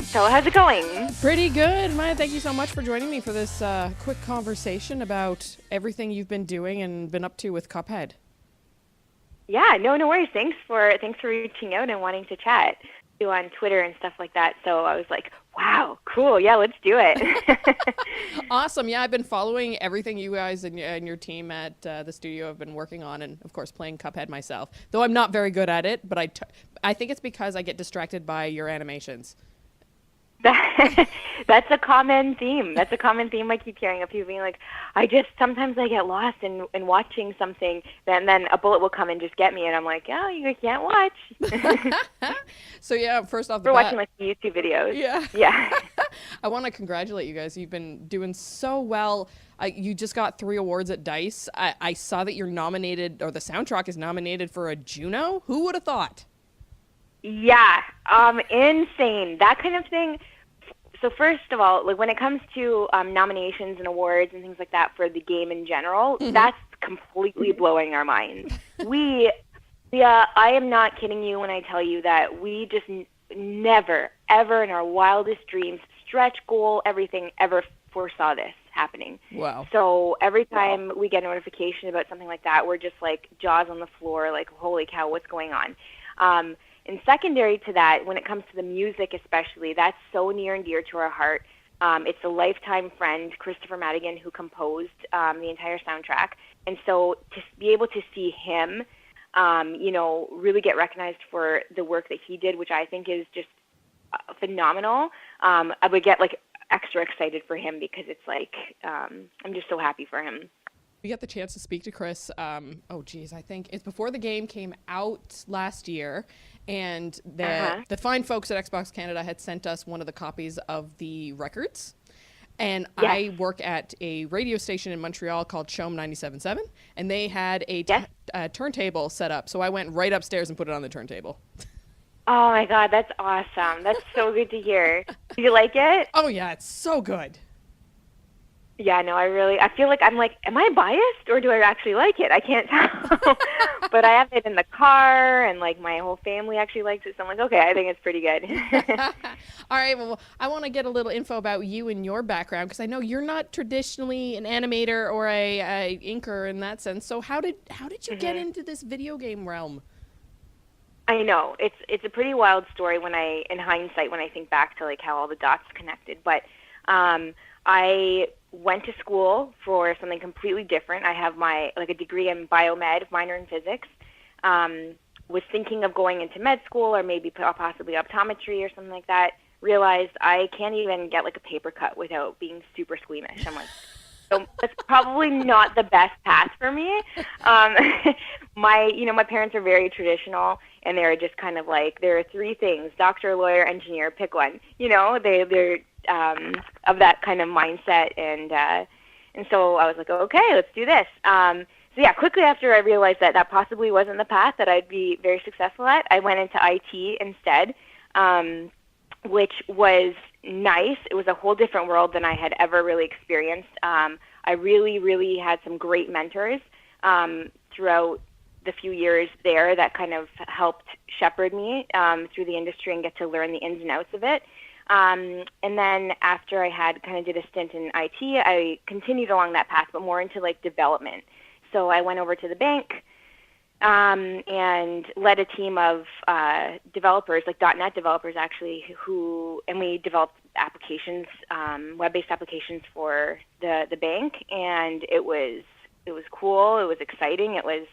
So how's it going? Pretty good, Maja. Thank you so much for joining me for this quick conversation about everything you've been doing and been up to with Cuphead. Yeah, no worries. Thanks for reaching out and wanting to chat. You on Twitter and stuff like that. So I was like, wow, cool. Yeah, let's do it. Awesome. Yeah, I've been following everything you guys and your team at the studio have been working on, and of course playing Cuphead myself. Though I'm not very good at it, but I think it's because I get distracted by your animations. That's a common theme. That's a common theme I keep hearing of people being like, sometimes I get lost in watching something, then a bullet will come and just get me, and I'm like, oh, you can't watch. So yeah, first off the We're bat, watching like YouTube videos. Yeah. I want to congratulate you guys. You've been doing so well. You just got 3 awards at DICE. I saw that you're nominated, or the soundtrack is nominated for a Juno. Who would have thought? Yeah, insane. That kind of thing. So first of all, like when it comes to nominations and awards and things like that for the game in general, that's completely blowing our minds. I am not kidding you when I tell you that we just never, ever in our wildest dreams, stretch goal, everything, ever foresaw this happening. Wow. So every time we get a notification about something like that, we're just like jaws on the floor, like, holy cow, what's going on? And secondary to that, when it comes to the music especially, that's so near and dear to our heart. It's a lifetime friend, Christopher Madigan, who composed the entire soundtrack. And so to be able to see him, really get recognized for the work that he did, which I think is just phenomenal, I would get like extra excited for him because it's like, I'm just so happy for him. We got the chance to speak to Chris. I think it's before the game came out last year, and the fine folks at Xbox Canada had sent us one of the copies of the records. And yes. I work at a radio station in Montreal called Chom 97.7, and they had a turntable set up. So I went right upstairs and put it on the turntable. Oh my God, that's awesome! That's so good to hear. Do you like it? Oh yeah, it's so good. Yeah, no, I feel like I'm like, am I biased or do I actually like it? I can't tell. But I have it in the car, and like my whole family actually likes it. So I'm like, okay, I think it's pretty good. All right, well, I want to get a little info about you and your background, because I know you're not traditionally an animator or a inker in that sense. So how did you get into this video game realm? I know it's a pretty wild story in hindsight, when I think back to like how all the dots connected. But I went to school for something completely different. I have a degree in biomed, minor in physics. Was thinking of going into med school or maybe possibly optometry or something like that. Realized I can't even get like a paper cut without being super squeamish. I'm like, so that's probably not the best path for me. My parents are very traditional, and they're just kind of like, there are 3 things: doctor, lawyer, engineer, pick one. They're of that kind of mindset, and so I was like, okay, let's do this. So yeah, quickly after I realized that possibly wasn't the path that I'd be very successful at, I went into IT instead, which was nice. It was a whole different world than I had ever really experienced. I really, really had some great mentors throughout the few years there that kind of helped shepherd me through the industry and get to learn the ins and outs of it. And then after I had kind of did a stint in IT, I continued along that path, but more into like development. So I went over to the bank and led a team of developers, like .NET developers actually, and we developed applications, web-based applications for the bank, and it was cool. It was exciting. It was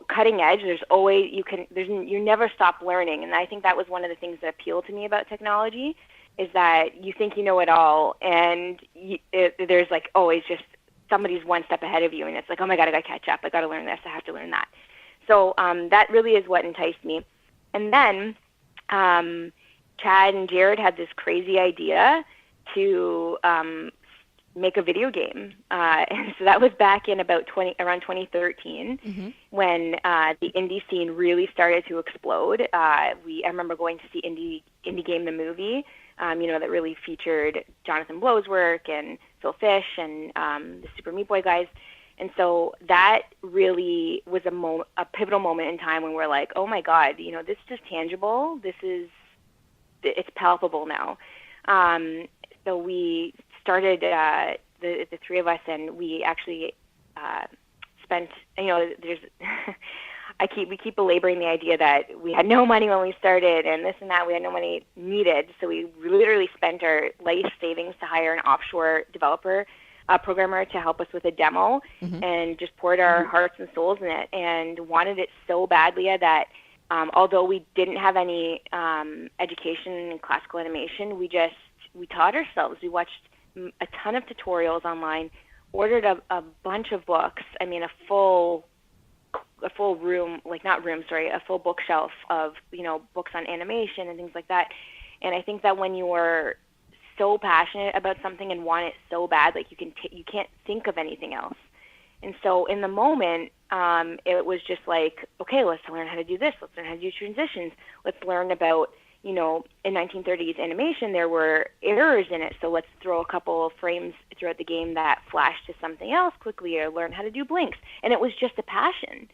cutting edge. There's always you never stop learning, and I think that was one of the things that appealed to me about technology, is that you think you know it all, and there's like always just somebody's one step ahead of you, and it's like, oh my God, I got to catch up. I got to learn this. I have to learn that. So that really is what enticed me. And then Chad and Jared had this crazy idea to make a video game. And so that was back in around 2013, when the indie scene really started to explode. I remember going to see Indie Game the movie, that really featured Jonathan Blow's work and Phil Fish and the Super Meat Boy guys. And so that really was a pivotal moment in time when we're like, oh my God, this is tangible. This is it's palpable now. So we started, the three of us, and we actually spent, there's, we keep belaboring the idea that we had no money when we started and this and that. We had no money needed. So we literally spent our life savings to hire an offshore developer, programmer to help us with a demo, and just poured our hearts and souls in it, and wanted it so badly that although we didn't have any education in classical animation, we taught ourselves. We watched a ton of tutorials online, ordered a bunch of books. I mean, a full room, a full bookshelf of, books on animation and things like that. And I think that when you are so passionate about something and want it so bad, like you can't think of anything else. And so in the moment, it was just like, okay, let's learn how to do this. Let's learn how to do transitions. Let's learn about, in 1930s animation, there were errors in it. So let's throw a couple of frames throughout the game that flash to something else quickly, or learn how to do blinks. And it was just a passion.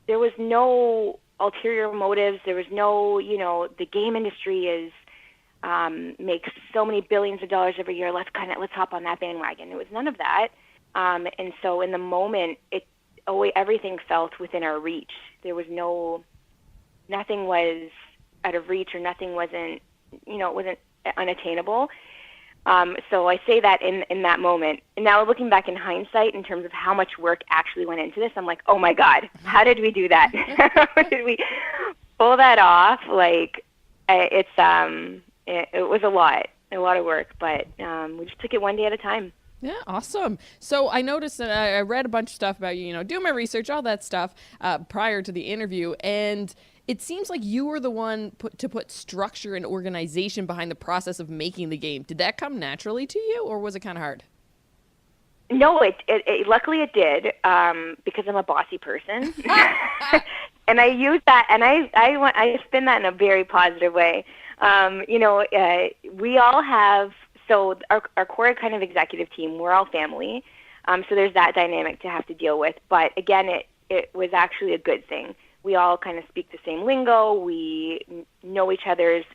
There was no ulterior motives. There was no, the game industry makes so many billions of dollars every year. Let's hop on that bandwagon. It was none of that. And so in the moment, everything felt within our reach. There was nothing was out of reach, or nothing wasn't, it wasn't unattainable. So I say that in that moment. And now looking back in hindsight, in terms of how much work actually went into this, I'm like, oh my God, how did we do that? How did we pull that off? Like, it was a lot of work, but we just took it one day at a time. Yeah, awesome. So I noticed that I read a bunch of stuff about you, doing my research, all that stuff prior to the interview, and it seems like you were the one to put structure and organization behind the process of making the game. Did that come naturally to you, or was it kind of hard? No, luckily it did, because I'm a bossy person, and I use that, and I spin that in a very positive way. We all have. So our core kind of executive team, we're all family. So there's that dynamic to have to deal with. But again, it was actually a good thing. We all kind of speak the same lingo. We know each other's,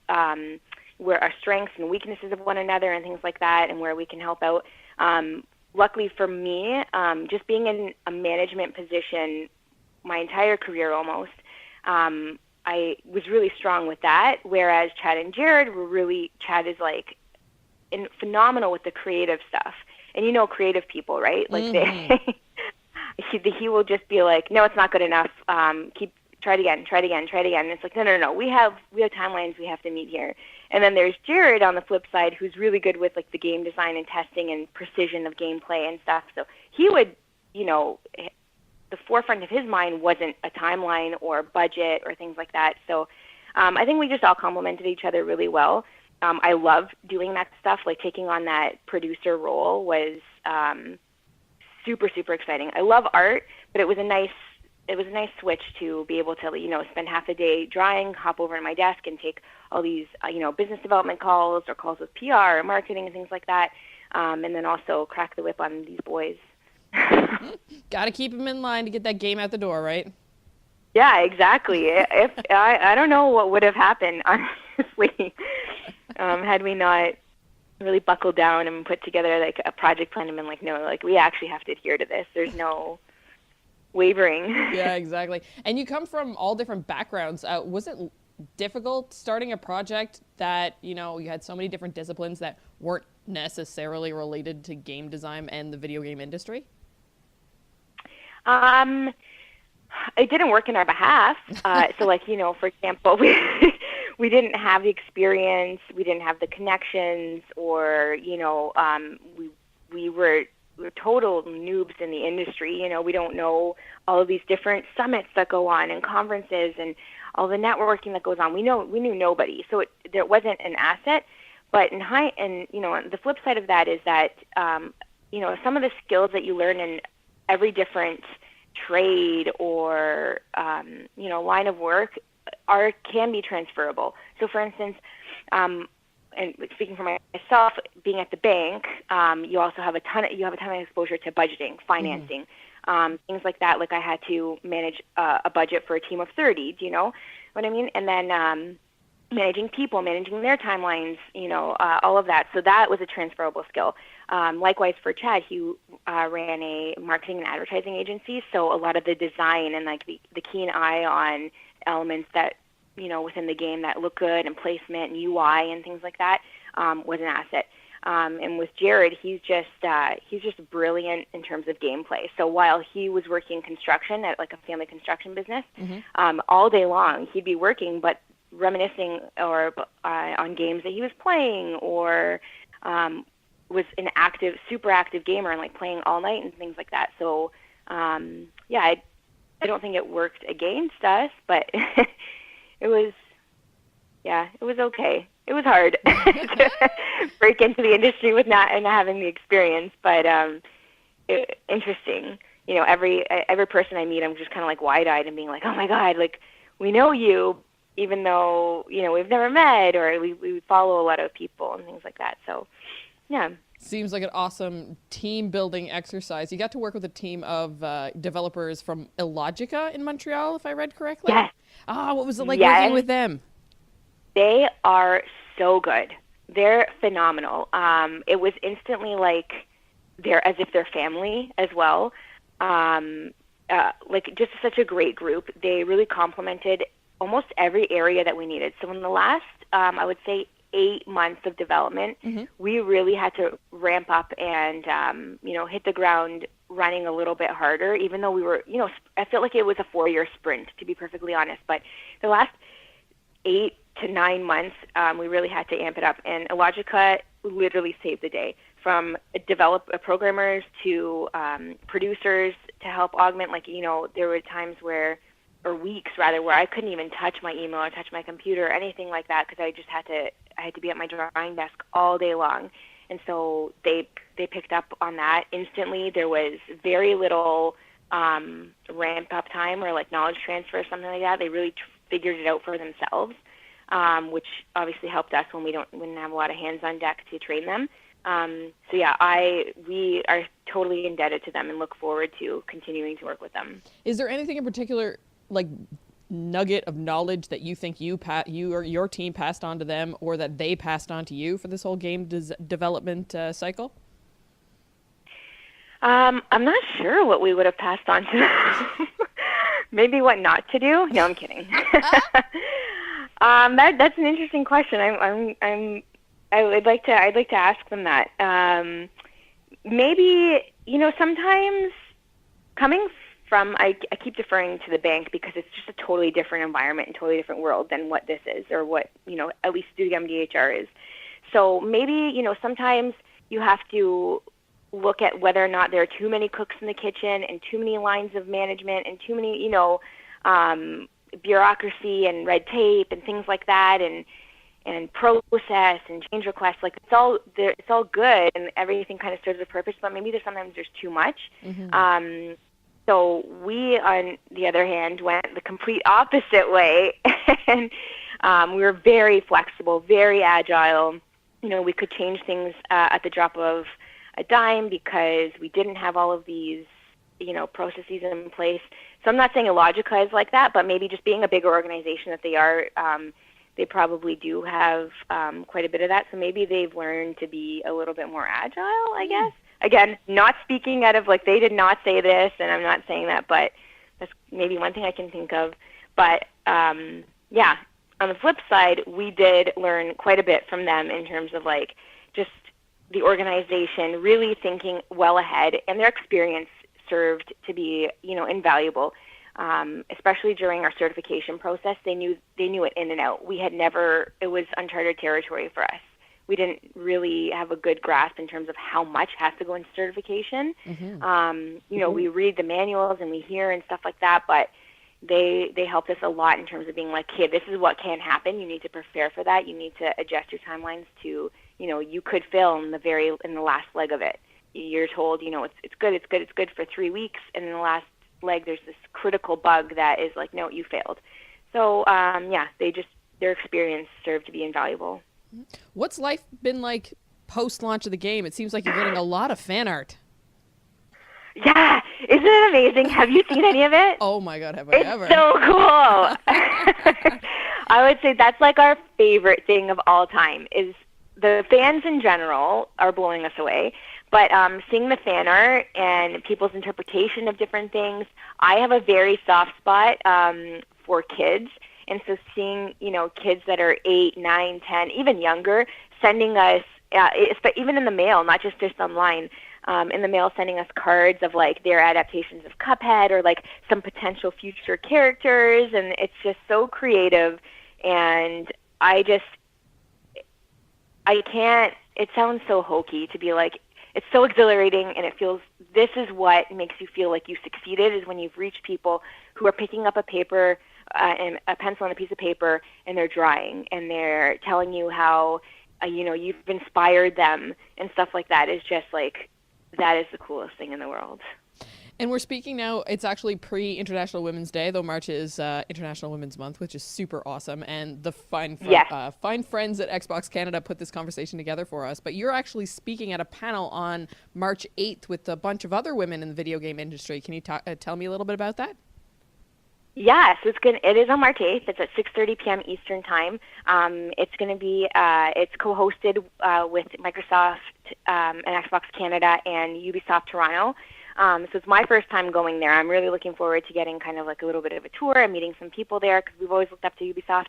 where our strengths and weaknesses of one another and things like that, and where we can help out. Luckily for me, just being in a management position my entire career almost, I was really strong with that. Whereas Chad and Jared Chad is like, phenomenal with the creative stuff, and creative people, right? Like he will just be like, no, it's not good enough. Try it again. And it's like, no. We have timelines we have to meet here. And then there's Jared on the flip side, who's really good with like the game design and testing and precision of gameplay and stuff. So he would, the forefront of his mind wasn't a timeline or budget or things like that. So I think we just all complemented each other really well. I love doing that stuff. Like taking on that producer role was super, super exciting. I love art, but it was a nice switch to be able to, spend half a day drawing, hop over to my desk and take all these, business development calls or calls with PR or marketing and things like that. And then also crack the whip on these boys. Got to keep them in line to get that game out the door, right? Yeah, exactly. If I don't know what would have happened, honestly. Had we not really buckled down and put together like a project plan and been like, no, like we actually have to adhere to this. There's no wavering. Yeah, exactly. And you come from all different backgrounds. Was it difficult starting a project that, you had so many different disciplines that weren't necessarily related to game design and the video game industry? It didn't work in our behalf. So like, for example, we didn't have the experience, we didn't have the connections, or, we were total noobs in the industry. We don't know all of these different summits that go on and conferences and all the networking that goes on. We knew nobody. So there wasn't an asset. But the flip side of that is that, some of the skills that you learn in every different trade or, line of work can be transferable. So for instance, and speaking for myself, being at the bank, you also have a ton of exposure to budgeting, financing, things like that. Like I had to manage a budget for a team of 30. Do you know what I mean? And then managing people, managing their timelines, all of that. So that was a transferable skill. Likewise for Chad, he ran a marketing and advertising agency, so a lot of the design and like the keen eye on elements that, within the game that look good, and placement and UI and things like that was an asset. And with Jared, he's just brilliant in terms of gameplay. So while he was working construction at like a family construction business, all day long he'd be working, but reminiscing or on games that he was playing, or was an super active gamer and like playing all night and things like that. So I don't think it worked against us, but it was okay. It was hard to break into the industry with not having the experience, but interesting. Every person I meet, I'm just kind of like wide-eyed and being like, oh my God, like we know you, even though we've never met, or we follow a lot of people and things like that. So, yeah. Seems like an awesome team building exercise. You got to work with a team of developers from Illogica in Montreal, if I read correctly. Yes. What was it like working with them? They are so good. They're phenomenal. It was instantly like they're as if they're family as well. Like just such a great group. They really complemented almost every area that we needed. So in the last, I would say 8 months of development, we really had to ramp up and, hit the ground running a little bit harder, even though we were, I felt like it was a 4-year sprint, to be perfectly honest. But the last 8 to 9 months, we really had to amp it up. And Illogica literally saved the day, from programmers to producers to help augment. Like, there were times or weeks rather, where I couldn't even touch my email or touch my computer or anything like that, because I had to be at my drawing desk all day long. And so they picked up on that instantly. There was very little ramp up time or like knowledge transfer or something like that. They really figured it out for themselves, which obviously helped us when we didn't have a lot of hands on deck to train them. So yeah, we are totally indebted to them and look forward to continuing to work with them. Is there anything in particular, like nugget of knowledge, that you think you or your team passed on to them, or that they passed on to you for this whole game development cycle? I'm not sure what we would have passed on to them. Maybe what not to do. No, I'm kidding. That's an interesting question. I'd like to ask them that. Maybe, sometimes coming from, I keep deferring to the bank because it's just a totally different environment and totally different world than what this is, or what, at least Studio MDHR is. So maybe, sometimes you have to look at whether or not there are too many cooks in the kitchen and too many lines of management and too many, bureaucracy and red tape and things like that, and process and change requests. Like it's all good and everything kind of serves a purpose, but maybe sometimes there's too much. So we, on the other hand, went the complete opposite way, and we were very flexible, very agile. We could change things at the drop of a dime because we didn't have all of these, processes in place. So I'm not saying Illogica is like that, but maybe just being a bigger organization that they are, they probably do have quite a bit of that. So maybe they've learned to be a little bit more agile, I guess. Again, not speaking out of, like, they did not say this, and I'm not saying that, but that's maybe one thing I can think of. But, yeah, on the flip side, we did learn quite a bit from them in terms of, like, just the organization really thinking well ahead, and their experience served to be, invaluable. Especially during our certification process, they knew it in and out. It was uncharted territory for us. We didn't really have a good grasp in terms of how much has to go into certification. We read the manuals and we hear and stuff like that, but they helped us a lot in terms of being like, hey, this is what can happen. You need to prepare for that. You need to adjust your timelines to, you could fail in the last leg of it. You're told, it's good for 3 weeks, and in the last leg there's this critical bug that is like, no, you failed. So their experience served to be invaluable. What's life been like post-launch of the game? It seems like you're getting a lot of fan art. Yeah, isn't it amazing? Have you seen any of it? Oh my God, have I ever? It's so cool. I would say that's like our favorite thing of all time. Is the fans in general are blowing us away, but seeing the fan art and people's interpretation of different things. I have a very soft spot for kids, and so seeing kids that are 8, 9, 10, even younger, sending us even in the mail, not just online. In the mail, sending us cards of like their adaptations of Cuphead or like some potential future characters, and it's just so creative. And it sounds so hokey to be like, it's so exhilarating, and it feels, this is what makes you feel like you succeeded, is when you've reached people who are picking up a paper and a pencil and a piece of paper, and they're drawing, and they're telling you how you've inspired them and stuff like that. Is just like, that is the coolest thing in the world. And we're speaking now, it's actually pre-International Women's Day, though March is International Women's Month, which is super awesome. And the fine friends at Xbox Canada put this conversation together for us. But you're actually speaking at a panel on March 8th with a bunch of other women in the video game industry. Can you tell me a little bit about that? Yes, it is on March 8th. It's at 6:30 p.m. Eastern Time. It's going to be, it's co-hosted with Microsoft and Xbox Canada and Ubisoft Toronto. So it's my first time going there. I'm really looking forward to getting kind of like a little bit of a tour and meeting some people there, because we've always looked up to Ubisoft.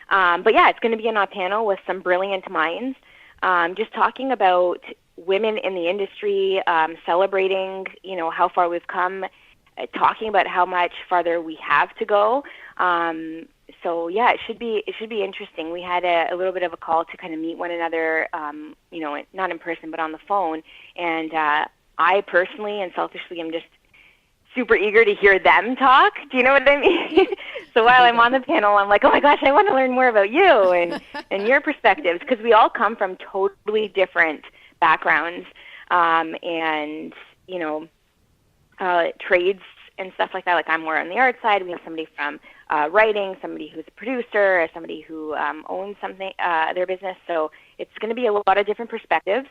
But yeah, it's going to be on a panel with some brilliant minds, just talking about women in the industry, celebrating, how far we've come, talking about how much farther we have to go. So yeah, it should be interesting. We had a little bit of a call to kind of meet one another, not in person, but on the phone. And I personally and selfishly am just super eager to hear them talk. Do you know what I mean? So while I'm on the panel, I'm like, oh my gosh, I want to learn more about you and your perspectives, because we all come from totally different backgrounds and trades and stuff like that. Like, I'm more on the art side. We have somebody from writing, somebody who's a producer, or somebody who owns something, their business. So it's going to be a lot of different perspectives.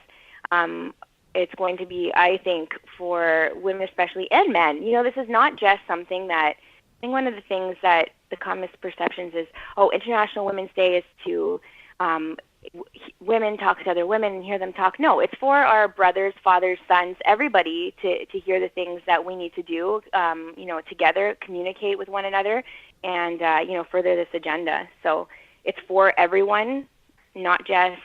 It's going to be, I think, for women especially, and men. This is not just something that, I think one of the things that the common misperceptions is, International Women's Day is to women talk to other women and hear them talk. No, it's for our brothers, fathers, sons, everybody to hear the things that we need to do, together, communicate with one another, and, further this agenda. So it's for everyone, not just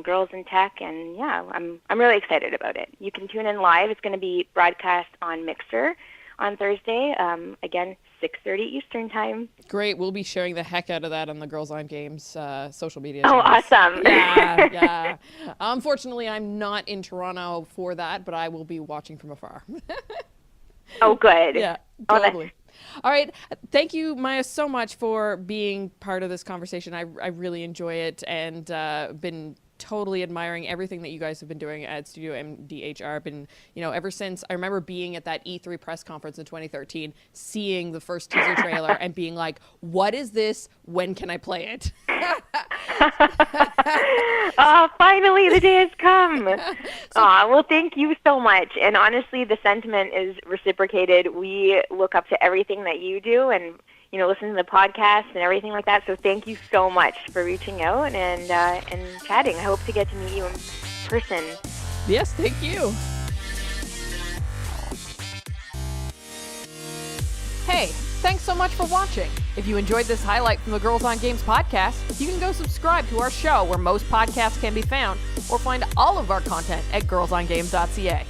girls in tech. And yeah, I'm really excited about it. You can tune in live. It's going to be broadcast on Mixer on Thursday, again, 6:30 Eastern Time. Great. We'll be sharing the heck out of that on the Girls on Games social media channels. Awesome. Yeah. Unfortunately, I'm not in Toronto for that, but I will be watching from afar. Oh, good. Yeah, totally. All right. Thank you, Maja, so much for being part of this conversation. I really enjoy it, and been totally admiring everything that you guys have been doing at Studio MDHR. Been, ever since I remember being at that E3 press conference in 2013, seeing the first teaser trailer and being like, what is this? When can I play it? Oh, finally the day has come. Well, thank you so much. And honestly, the sentiment is reciprocated. We look up to everything that you do, and listen to the podcast and everything like that. So thank you so much for reaching out and chatting. I hope to get to meet you in person. Yes, thank you. Hey, thanks so much for watching. If you enjoyed this highlight from the Girls on Games podcast, you can go subscribe to our show where most podcasts can be found, or find all of our content at girlsongames.ca.